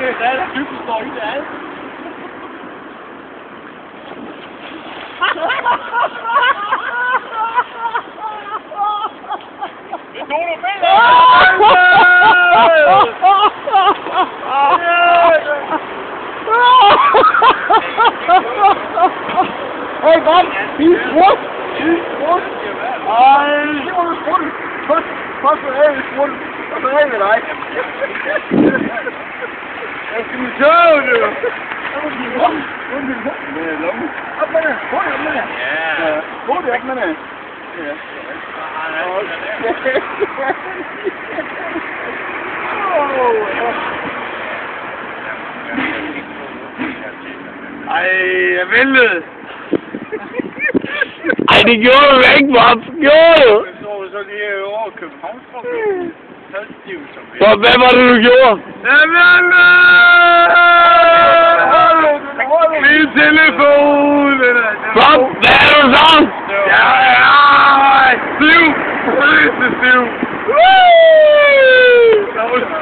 Der er der dybden står i det alt. Det tog du med dig! Hey, Bob! He's what? He's what? Ej! Først for af, he's what? Og så af med dig. Jeg skal nu tøve, du! Op med det! Hold op med det! Ja! Hold op med det! Ja. Ej, jeg væltede! Ej, det gjorde du ikke, Bob! Gjorde du? Jeg så så lige over Københavnsrup. Bob, hvad var det, du gjorde? Jeg væltede! Min telefon! Bob, hvad er du så? Ja, Siv! Det er Siv! Woo! Der var så